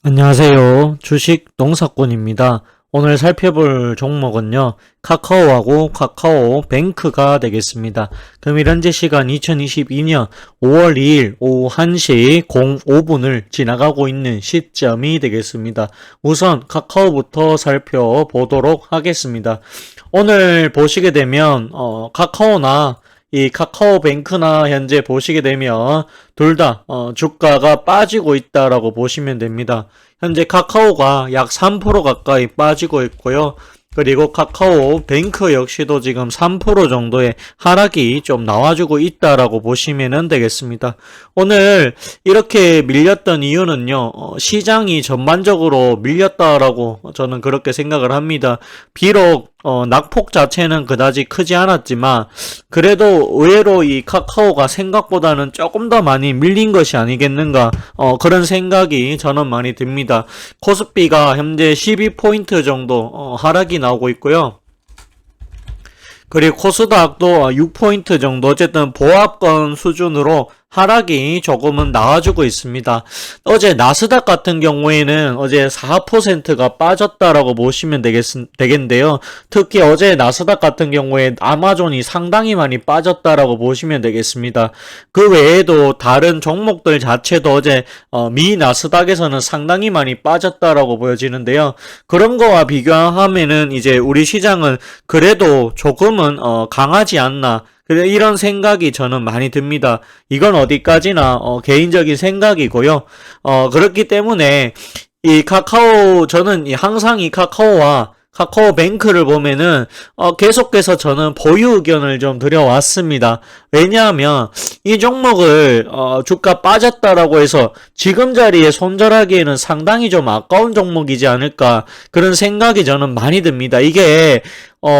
안녕하세요. 주식 농사꾼입니다. 오늘 살펴볼 종목은요, 카카오하고 카카오뱅크가 되겠습니다. 금일 현재 시간 2022년 5월 2일 오후 1시 05분을 지나가고 있는 시점이 되겠습니다. 우선 카카오부터 살펴보도록 하겠습니다. 오늘 보시게 되면 카카오나 이 카카오뱅크나 현재 보시게 되면 둘 다 주가가 빠지고 있다라고 보시면 됩니다. 현재 카카오가 약 3% 가까이 빠지고 있고요. 그리고 카카오뱅크 역시도 지금 3% 정도의 하락이 좀 나와주고 있다라고 보시면 되겠습니다. 오늘 이렇게 밀렸던 이유는요, 시장이 전반적으로 밀렸다라고 저는 그렇게 생각을 합니다. 비록 낙폭 자체는 그다지 크지 않았지만 그래도 의외로 이 카카오가 생각보다는 조금 더 많이 밀린 것이 아니겠는가, 그런 생각이 저는 많이 듭니다. 코스피가 현재 12포인트 정도 하락이 나오고 있고요. 그리고 코스닥도 6포인트 정도 어쨌든 보합권 수준으로 하락이 조금은 나와주고 있습니다. 어제 나스닥 같은 경우에는 어제 4%가 빠졌다라고 보시면 되겠는데요. 특히 어제 나스닥 같은 경우에 아마존이 상당히 많이 빠졌다라고 보시면 되겠습니다. 그 외에도 다른 종목들 자체도 어제 미 나스닥에서는 상당히 많이 빠졌다라고 보여지는데요. 그런 거와 비교하면은 이제 우리 시장은 그래도 조금은 강하지 않나, 이런 생각이 저는 많이 듭니다. 이건 어디까지나 개인적인 생각이고요. 그렇기 때문에 이 카카오, 저는 항상 이 카카오와 카카오뱅크를 보면은 계속해서 저는 보유 의견을 좀 드려왔습니다. 왜냐하면 이 종목을 주가 빠졌다라고 해서 지금 자리에 손절하기에는 상당히 좀 아까운 종목이지 않을까, 그런 생각이 저는 많이 듭니다. 이게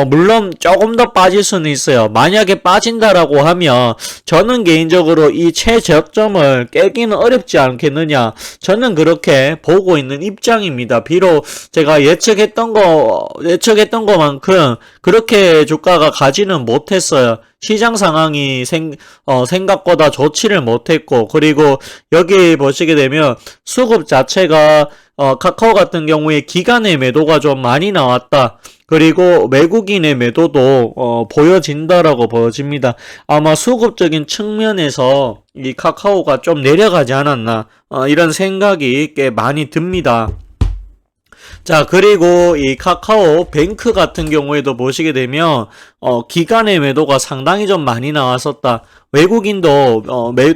물론 조금 더 빠질 수는 있어요. 만약에 빠진다라고 하면 저는 개인적으로 이 최저점을 깨기는 어렵지 않겠느냐, 저는 그렇게 보고 있는 입장입니다. 비록 제가 예측했던 것만큼 그렇게 주가가 가지는 못했어요. 시장 상황이 생각보다 좋지를 못했고, 그리고 여기 보시게 되면 수급 자체가 카카오 같은 경우에 기관의 매도가 좀 많이 나왔다. 그리고 외국인의 매도도 보여진다라고 보여집니다. 아마 수급적인 측면에서 이 카카오가 좀 내려가지 않았나, 이런 생각이 꽤 많이 듭니다. 자, 그리고 이 카카오뱅크 같은 경우에도 보시게 되면 기관의 매도가 상당히 좀 많이 나왔었다. 외국인도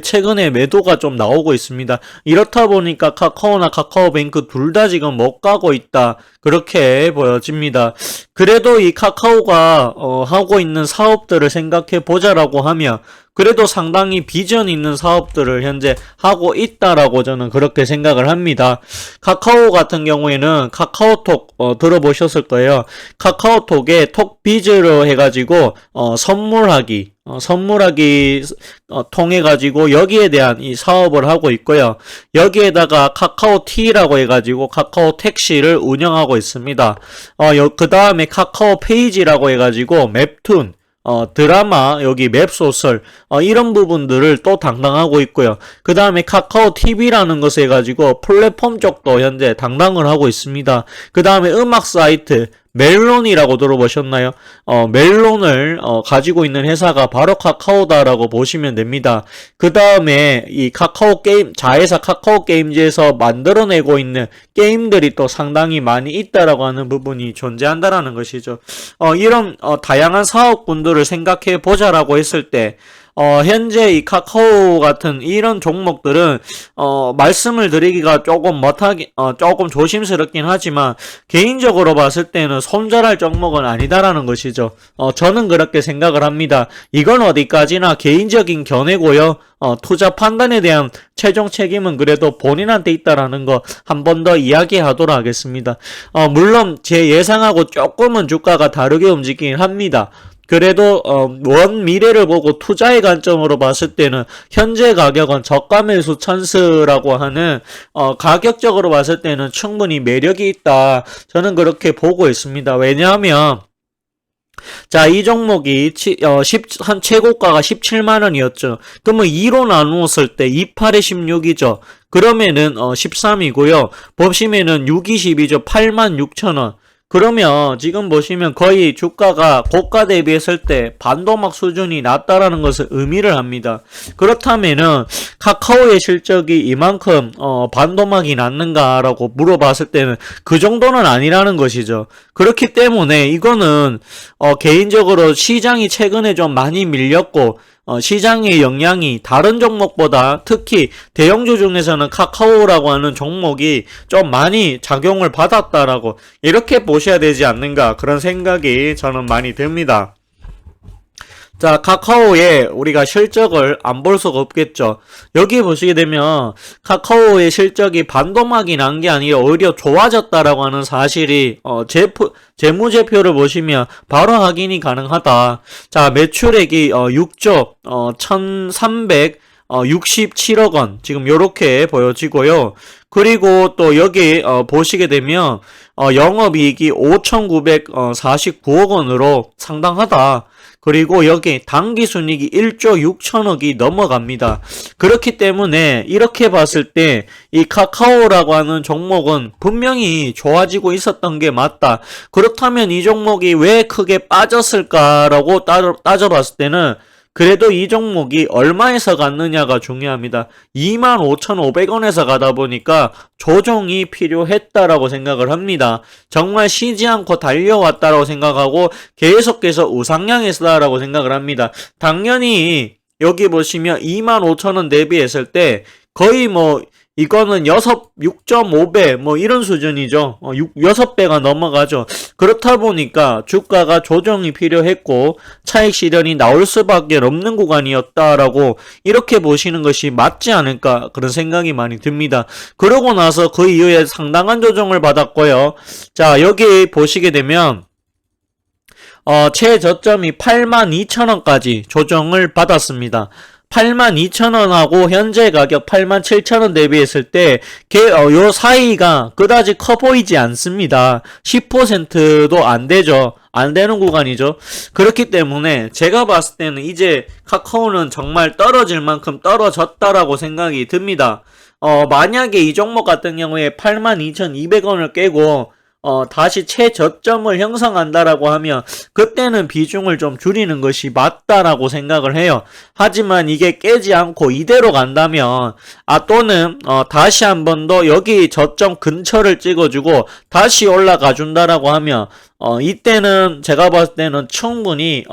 최근에 매도가 좀 나오고 있습니다. 이렇다 보니까 카카오나 카카오뱅크 둘 다 지금 못 가고 있다, 그렇게 보여집니다. 그래도 이 카카오가 하고 있는 사업들을 생각해 보자라고 하면 그래도 상당히 비전 있는 사업들을 현재 하고 있다라고 저는 그렇게 생각을 합니다. 카카오 같은 경우에는 카카오톡 들어보셨을 거예요. 카카오톡에 톡비즈로 해가지고 선물하기 통해 가지고 여기에 대한 이 사업을 하고 있고요. 여기에다가 카카오티라고 해가지고 카카오 택시를 운영하고 있습니다. 그 다음에 카카오 페이지라고 해가지고 맵툰, 드라마, 여기 맵소설, 이런 부분들을 또 담당하고 있고요. 그 다음에 카카오 TV라는 것을 해가지고 플랫폼 쪽도 현재 담당을 하고 있습니다. 그 다음에 음악 사이트, 멜론이라고 들어보셨나요? 멜론을 가지고 있는 회사가 바로 카카오다라고 보시면 됩니다. 그 다음에 이 카카오 게임, 자회사 카카오 게임즈에서 만들어내고 있는 게임들이 또 상당히 많이 있다라고 하는 부분이 존재한다라는 것이죠. 이런 다양한 사업군들을 생각해 보자라고 했을 때 현재 이 카카오 같은 이런 종목들은 말씀을 드리기가 조금 조심스럽긴 하지만 개인적으로 봤을 때는 손절할 종목은 아니다라는 것이죠. 저는 그렇게 생각을 합니다. 이건 어디까지나 개인적인 견해고요. 투자 판단에 대한 최종 책임은 그래도 본인한테 있다라는 거 한 번 더 이야기하도록 하겠습니다. 물론 제 예상하고 조금은 주가가 다르게 움직이긴 합니다. 그래도 먼 미래를 보고 투자의 관점으로 봤을 때는 현재 가격은 저가 매수 찬스라고 하는, 가격적으로 봤을 때는 충분히 매력이 있다, 저는 그렇게 보고 있습니다. 왜냐하면 자, 이 종목이 한 최고가가 17만 원이었죠. 그러면 2로 나누었을 때 28에 16이죠. 그러면은 13이고요. 보시면은 6, 20이죠. 8만 6천 원. 그러면 지금 보시면 거의 주가가 고가 대비했을 때 반도막 수준이 낮다라는 것을 의미를 합니다. 그렇다면은 카카오의 실적이 이만큼 반도막이 낮는가라고 물어봤을 때는 그 정도는 아니라는 것이죠. 그렇기 때문에 이거는 개인적으로 시장이 최근에 좀 많이 밀렸고 시장의 영향이 다른 종목보다 특히 대형주 중에서는 카카오라고 하는 종목이 좀 많이 작용을 받았다라고 이렇게 보셔야 되지 않는가 그런 생각이 저는 많이 듭니다. 자, 카카오의 우리가 실적을 안 볼 수가 없겠죠. 여기 보시게 되면 카카오의 실적이 반도막이 난 게 아니라 오히려 좋아졌다라고 하는 사실이 재무제표를 보시면 바로 확인이 가능하다. 자, 매출액이 6조 1367억 원 지금 요렇게 보여지고요. 그리고 또 여기 보시게 되면 영업이익이 5,949억 원으로 상당하다. 그리고 여기 당기순이익이 1조 6천억이 넘어갑니다. 그렇기 때문에 이렇게 봤을 때 이 카카오라고 하는 종목은 분명히 좋아지고 있었던 게 맞다. 그렇다면 이 종목이 왜 크게 빠졌을까라고 따져봤을 때는 그래도 이 종목이 얼마에서 갔느냐가 중요합니다. 25,500원에서 가다 보니까 조정이 필요했다라고 생각을 합니다. 정말 쉬지 않고 달려왔다라고 생각하고 계속해서 우상향했다라고 생각을 합니다. 당연히 여기 보시면 25,000원 대비했을 때 거의 이거는 6.5배 이런 수준이죠. 6배가 넘어가죠. 그렇다 보니까 주가가 조정이 필요했고 차익 실현이 나올 수밖에 없는 구간이었다라고 이렇게 보시는 것이 맞지 않을까 그런 생각이 많이 듭니다. 그러고 나서 그 이후에 상당한 조정을 받았고요. 자, 여기 보시게 되면 최저점이 82,000원까지 조정을 받았습니다. 82,000원하고 현재 가격 87,000원 대비했을 때 요 사이가 그다지 커 보이지 않습니다. 10%도 안 되죠. 안 되는 구간이죠. 그렇기 때문에 제가 봤을 때는 이제 카카오는 정말 떨어질 만큼 떨어졌다라고 생각이 듭니다. 만약에 이 종목 같은 경우에 82,200원을 깨고 다시 최저점을 형성한다라고 하면 그때는 비중을 좀 줄이는 것이 맞다라고 생각을 해요. 하지만 이게 깨지 않고 이대로 간다면 또는 다시 한 번 더 여기 저점 근처를 찍어주고 다시 올라가 준다라고 하면 이때는 제가 봤을 때는 충분히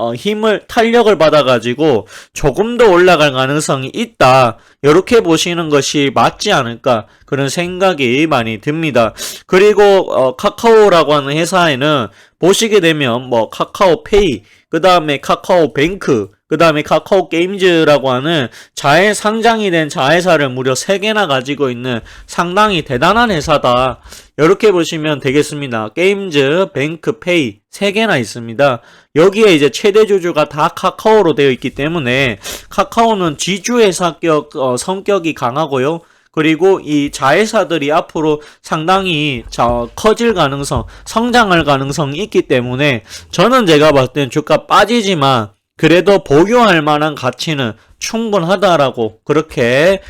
탄력을 받아가지고 조금 더 올라갈 가능성이 있다. 이렇게 보시는 것이 맞지 않을까 그런 생각이 많이 듭니다. 그리고 카카오라고 하는 회사에는 보시게 되면 카카오페이, 그 다음에 카카오뱅크, 그 다음에 카카오 게임즈라고 하는 상장이 된 자회사를 무려 3개나 가지고 있는 상당히 대단한 회사다. 이렇게 보시면 되겠습니다. 게임즈, 뱅크, 페이 3개나 있습니다. 여기에 이제 최대 주주가 다 카카오로 되어 있기 때문에 카카오는 지주회사 성격이 강하고요. 그리고 이 자회사들이 앞으로 상당히 커질 가능성, 성장할 가능성이 있기 때문에 저는 제가 봤을 땐 주가 빠지지만 그래도 보유할 만한 가치는 충분하다라고 그렇게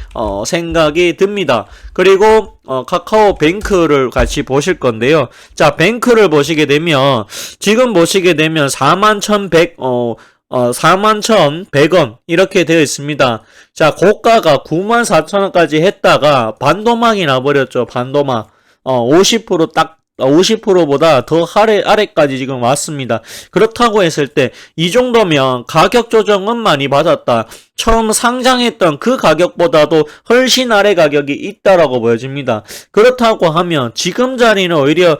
생각이 듭니다. 그리고 카카오뱅크를 같이 보실 건데요. 자, 뱅크를 보시게 되면 지금 보시게 되면 41,100원 이렇게 되어 있습니다. 자, 고가가 94,000원까지 했다가 반도막이 나버렸죠. 반도막 50%보다 더 아래까지 지금 왔습니다. 그렇다고 했을 때 이 정도면 가격 조정은 많이 받았다. 처음 상장했던 그 가격보다도 훨씬 아래 가격이 있다라고 보여집니다. 그렇다고 하면 지금 자리는 오히려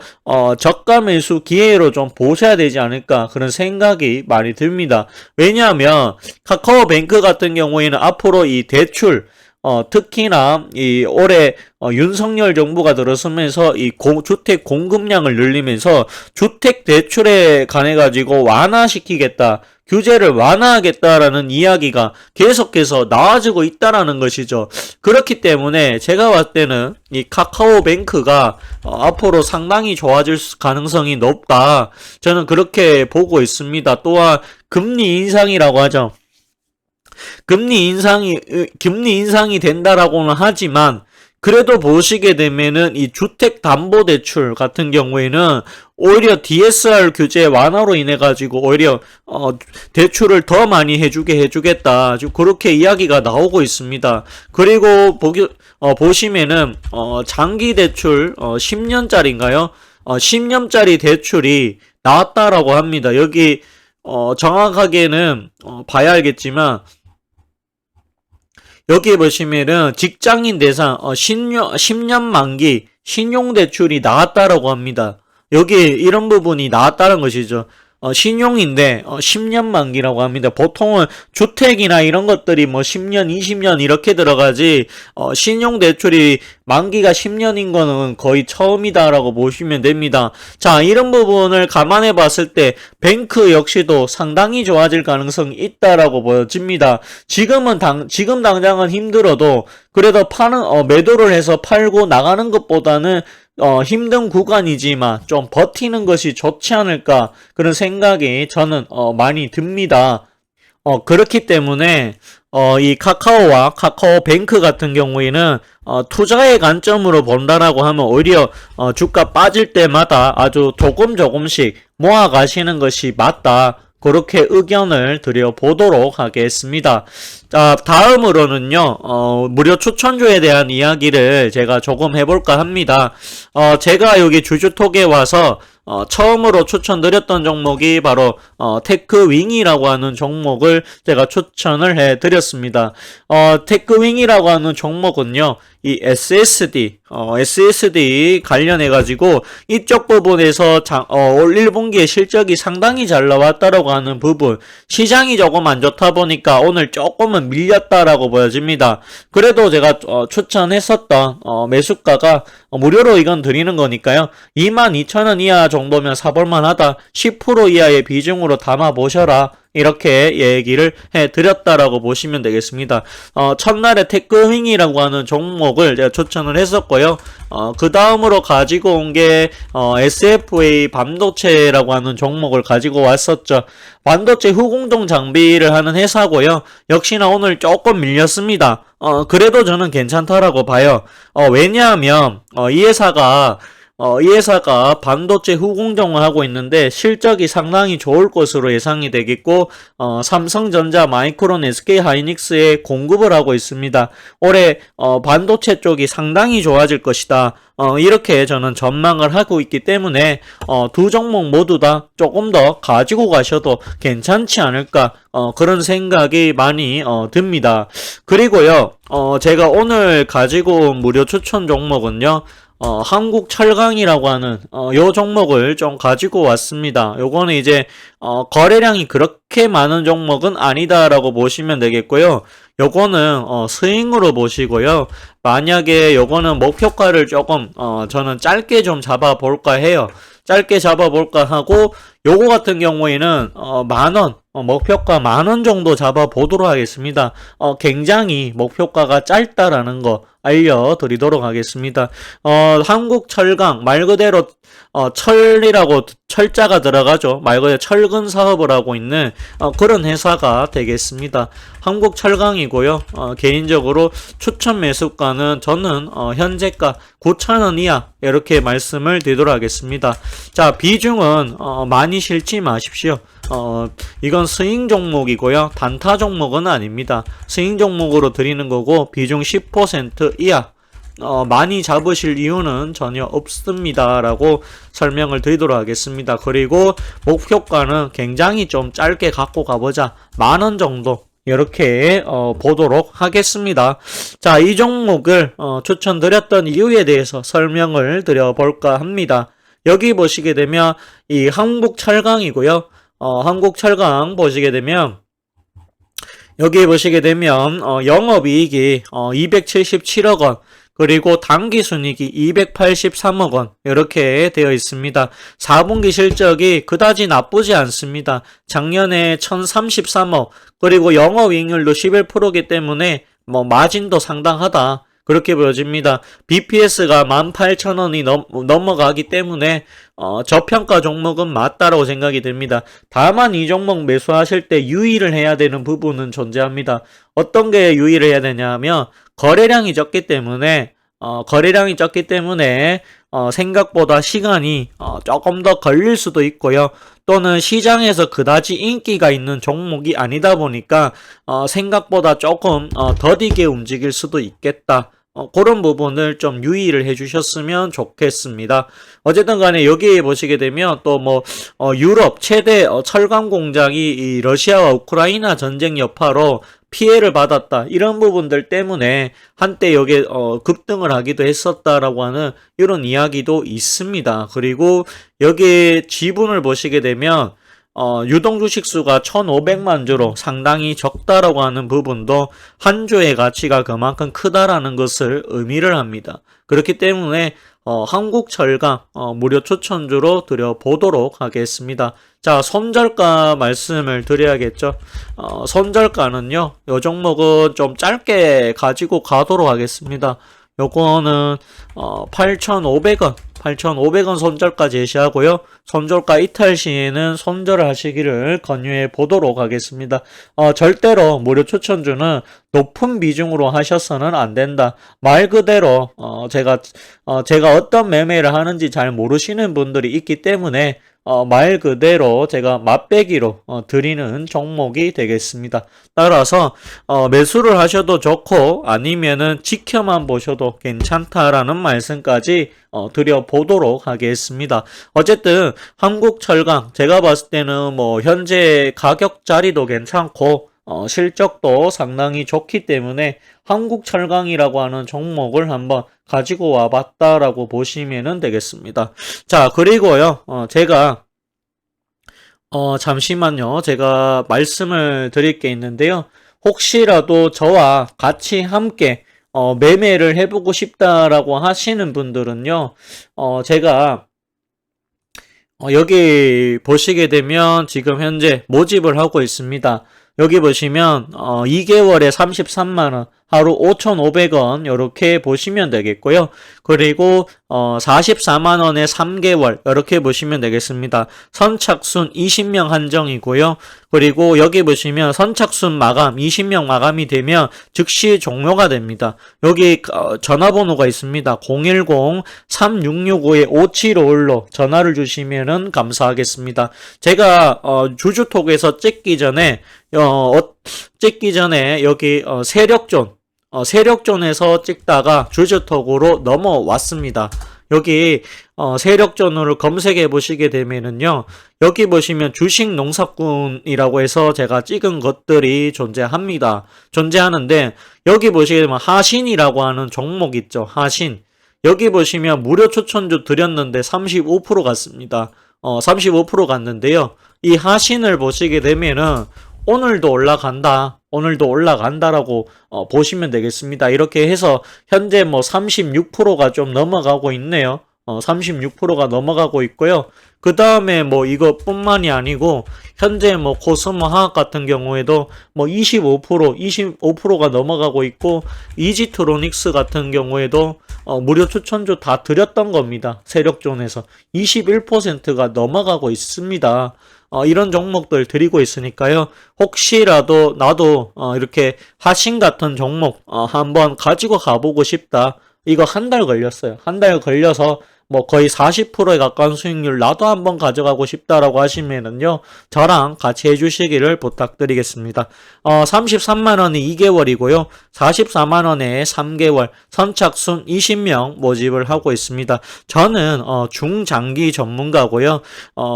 저가 매수 기회로 좀 보셔야 되지 않을까 그런 생각이 많이 듭니다. 왜냐하면 카카오뱅크 같은 경우에는 앞으로 이 대출 특히나 이 올해 윤석열 정부가 들어서면서 이 주택 공급량을 늘리면서 주택 대출에 관해 가지고 완화시키겠다. 규제를 완화하겠다라는 이야기가 계속해서 나와지고 있다라는 것이죠. 그렇기 때문에 제가 봤을 때는 이 카카오뱅크가 앞으로 상당히 좋아질 가능성이 높다. 저는 그렇게 보고 있습니다. 또한 금리 인상이라고 하죠. 금리 인상이 된다라고는 하지만 그래도 보시게 되면은 이 주택담보대출 같은 경우에는 오히려 DSR 규제 완화로 인해 가지고 오히려 대출을 더 많이 해주겠다. 지금 그렇게 이야기가 나오고 있습니다. 그리고 보시면은 장기 대출 10년짜리인가요? 10년짜리 대출이 나왔다라고 합니다. 여기 정확하게는 봐야 알겠지만 여기 보시면은 직장인 대상 10년 만기 신용대출이 나왔다라고 합니다. 여기 이런 부분이 나왔다는 것이죠. 신용인데 10년 만기라고 합니다. 보통은 주택이나 이런 것들이 뭐 10년, 20년 이렇게 들어가지 신용대출이 만기가 10년인 거는 거의 처음이다라고 보시면 됩니다. 자, 이런 부분을 감안해 봤을 때 뱅크 역시도 상당히 좋아질 가능성이 있다라고 보여집니다. 지금 당장은 힘들어도 그래도 매도를 해서 팔고 나가는 것보다는 힘든 구간이지만 좀 버티는 것이 좋지 않을까 그런 생각이 저는 많이 듭니다. 그렇기 때문에 이 카카오와 카카오뱅크 같은 경우에는 투자의 관점으로 본다라고 하면 오히려 주가 빠질 때마다 아주 조금씩 모아 가시는 것이 맞다. 그렇게 의견을 드려보도록 하겠습니다. 자, 다음으로는요, 무료 추천주에 대한 이야기를 제가 조금 해볼까 합니다. 제가 여기 주주톡에 와서 처음으로 추천드렸던 종목이 바로 테크윙이라고 하는 종목을 제가 추천을 해드렸습니다. 테크윙이라고 하는 종목은요, 이 SSD 관련해가지고 이쪽 부분에서 1분기에 실적이 상당히 잘 나왔다라고 하는 부분, 시장이 조금 안 좋다 보니까 오늘 조금은 밀렸다라고 보여집니다. 그래도 제가 추천했었던 매수가가 무료로 이건 드리는 거니까요. 22,000원 이하 정도면 사볼만 하다. 10% 이하의 비중으로 담아보셔라. 이렇게 얘기를 해드렸다라고 보시면 되겠습니다. 첫날에 테크윙이라고 하는 종목을 제가 추천을 했었고요. 그 다음으로 가지고 온 게 SFA 반도체라고 하는 종목을 가지고 왔었죠. 반도체 후공정 장비를 하는 회사고요. 역시나 오늘 조금 밀렸습니다. 그래도 저는 괜찮다라고 봐요. 왜냐하면 이 회사가 반도체 후공정을 하고 있는데 실적이 상당히 좋을 것으로 예상이 되겠고 삼성전자, 마이크론, SK하이닉스에 공급을 하고 있습니다. 올해 반도체 쪽이 상당히 좋아질 것이다. 이렇게 저는 전망을 하고 있기 때문에 두 종목 모두 다 조금 더 가지고 가셔도 괜찮지 않을까 그런 생각이 많이 듭니다. 그리고요 제가 오늘 가지고 온 무료 추천 종목은요 한국철강이라고 하는 요 종목을 좀 가지고 왔습니다. 요거는 이제 거래량이 그렇게 많은 종목은 아니다라고 보시면 되겠고요. 요거는 스윙으로 보시고요. 만약에 요거는 목표가를 조금 저는 짧게 좀 잡아볼까 해요. 짧게 잡아볼까 하고 요거 같은 경우에는 만원 목표가 10,000원 정도 잡아보도록 하겠습니다. 굉장히 목표가가 짧다라는 거 알려드리도록 하겠습니다. 한국철강 말 그대로 철이라고 철자가 들어가죠. 말 그대로 철근 사업을 하고 있는 그런 회사가 되겠습니다. 한국철강이고요. 개인적으로 추천 매수가는 저는 현재가 9,000원 이하 이렇게 말씀을 드리도록 하겠습니다. 자, 비중은 많이 실지 마십시오. 이건 스윙 종목이고요. 단타 종목은 아닙니다. 스윙 종목으로 드리는 거고 비중 10% 이하 많이 잡으실 이유는 전혀 없습니다 라고 설명을 드리도록 하겠습니다. 그리고 목표가는 굉장히 좀 짧게 갖고 가보자. 10,000원 정도 이렇게 보도록 하겠습니다. 자, 이 종목을 추천드렸던 이유에 대해서 설명을 드려볼까 합니다. 여기 보시게 되면 이 한국철강이고요. 한국철강 보시게 되면 여기 보시게 되면 영업이익이 277억 원, 그리고 당기순이익이 283억 원 이렇게 되어 있습니다. 4분기 실적이 그다지 나쁘지 않습니다. 작년에 1033억 그리고 영업이익률도 11%이기 때문에 뭐 마진도 상당하다. 그렇게 보여집니다. BPS가 18,000원이 넘어가기 때문에 저평가 종목은 맞다라고 생각이 됩니다. 다만 이 종목 매수하실 때 유의를 해야 되는 부분은 존재합니다. 어떤 게 유의를 해야 되냐면 거래량이 적기 때문에 생각보다 시간이 조금 더 걸릴 수도 있고요. 또는 시장에서 그다지 인기가 있는 종목이 아니다 보니까 생각보다 조금 더디게 움직일 수도 있겠다. 그런 부분을 좀 유의를 해주셨으면 좋겠습니다. 어쨌든 간에 여기에 보시게 되면 또 유럽 최대 철강 공장이 이 러시아와 우크라이나 전쟁 여파로 피해를 받았다. 이런 부분들 때문에 한때 여기에 급등을 하기도 했었다라고 하는 이런 이야기도 있습니다. 그리고 여기에 지분을 보시게 되면 유동 주식수가 1,500만 주로 상당히 적다라고 하는 부분도 한 주의 가치가 그만큼 크다라는 것을 의미를 합니다. 그렇기 때문에 한국철강 무료 추천주로 드려보도록 하겠습니다. 자, 손절가 말씀을 드려야겠죠. 손절가는요, 요 종목은 좀 짧게 가지고 가도록 하겠습니다. 요거는 8,500원 손절가 제시하고요. 손절가 이탈 시에는 손절을 하시기를 권유해 보도록 하겠습니다. 절대로 무료 추천주는 높은 비중으로 하셔서는 안 된다. 말 그대로 제가 어떤 매매를 하는지 잘 모르시는 분들이 있기 때문에 말 그대로 제가 맛배기로 드리는 종목이 되겠습니다. 따라서 매수를 하셔도 좋고 아니면은 지켜만 보셔도 괜찮다라는 말씀까지 드려보도록 하겠습니다. 어쨌든 한국철강 제가 봤을 때는 현재 가격 자리도 괜찮고 실적도 상당히 좋기 때문에 한국철강이라고 하는 종목을 한번 가지고 와봤다라고 보시면 되겠습니다. 자, 그리고요, 잠시만요. 제가 말씀을 드릴 게 있는데요. 혹시라도 저와 같이 함께 매매를 해보고 싶다라고 하시는 분들은요, 제가 여기 보시게 되면 지금 현재 모집을 하고 있습니다. 여기 보시면 2개월에 33만원, 하루 5,500원 이렇게 보시면 되겠고요. 그리고 44만원에 3개월 이렇게 보시면 되겠습니다. 선착순 20명 한정이고요. 그리고 여기 보시면 선착순 마감 20명 마감이 되면 즉시 종료가 됩니다. 여기 전화번호가 있습니다. 010-3665-5751로 전화를 주시면 감사하겠습니다. 제가 주주톡에서 찍기 전에 여기 세력존에서 찍다가 주주톡으로 넘어왔습니다. 여기 세력존으로 검색해 보시게 되면은요, 여기 보시면 주식 농사꾼이라고 해서 제가 찍은 것들이 존재하는데, 여기 보시게 되면 하신이라고 하는 종목 있죠. 하신. 여기 보시면 무료 추천주 드렸는데 35% 갔습니다. 35% 갔는데요. 이 하신을 보시게 되면은 오늘도 올라간다라고 보시면 되겠습니다. 이렇게 해서 현재 36%가 좀 넘어가고 있네요. 36%가 넘어가고 있고요. 그 다음에 이것뿐만이 아니고 현재 코스모 화학 같은 경우에도 25%가 넘어가고 있고, 이지트로닉스 같은 경우에도 무료 추천주 다 드렸던 겁니다. 세력존에서 21%가 넘어가고 있습니다. 이런 종목들 드리고 있으니까요. 혹시라도 나도 이렇게 하신 같은 종목 한번 가지고 가보고 싶다. 이거 한 달 걸렸어요. 한 달 걸려서 거의 40%에 가까운 수익률 나도 한번 가져가고 싶다라고 하시면은요, 저랑 같이 해주시기를 부탁드리겠습니다. 33만원이 2개월이고요. 44만원에 3개월, 선착순 20명 모집을 하고 있습니다. 저는 중장기 전문가고요.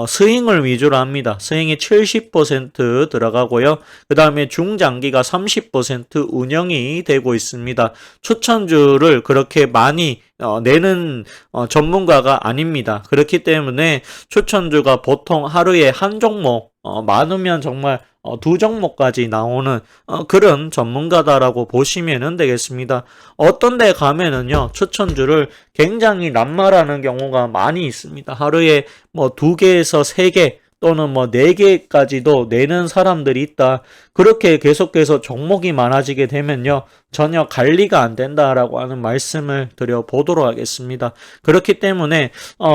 스윙을 위주로 합니다. 스윙이 70% 들어가고요. 그 다음에 중장기가 30% 운영이 되고 있습니다. 추천주를 그렇게 많이 내는 전문가가 아닙니다. 그렇기 때문에 추천주가 보통 하루에 한 종목, 많으면 정말 두 종목까지 나오는 그런 전문가다라고 보시면 되겠습니다. 어떤 데 가면은요, 추천주를 굉장히 낙마하는 경우가 많이 있습니다. 하루에 뭐 2개에서 3개 또는 뭐 4개까지도 내는 사람들이 있다. 그렇게 계속해서 종목이 많아지게 되면요, 전혀 관리가 안 된다라고 하는 말씀을 드려보도록 하겠습니다. 그렇기 때문에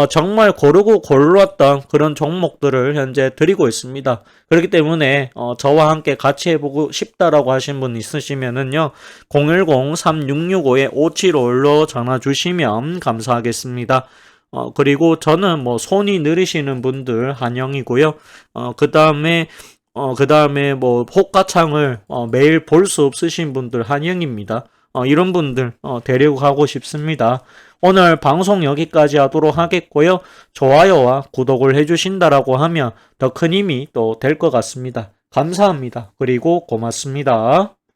정말 고르고 골랐던 그런 종목들을 현재 드리고 있습니다. 그렇기 때문에 저와 함께 같이 해보고 싶다라고 하신 분 있으시면은요, 010-3665-5751로 전화 주시면 감사하겠습니다. 그리고 저는 뭐 손이 느리시는 분들 환영이고요. 그 다음에 뭐 호가창을 매일 볼 수 없으신 분들 환영입니다. 이런 분들 데리고 가고 싶습니다. 오늘 방송 여기까지 하도록 하겠고요. 좋아요와 구독을 해주신다라고 하면 더 큰 힘이 또 될 것 같습니다. 감사합니다. 그리고 고맙습니다.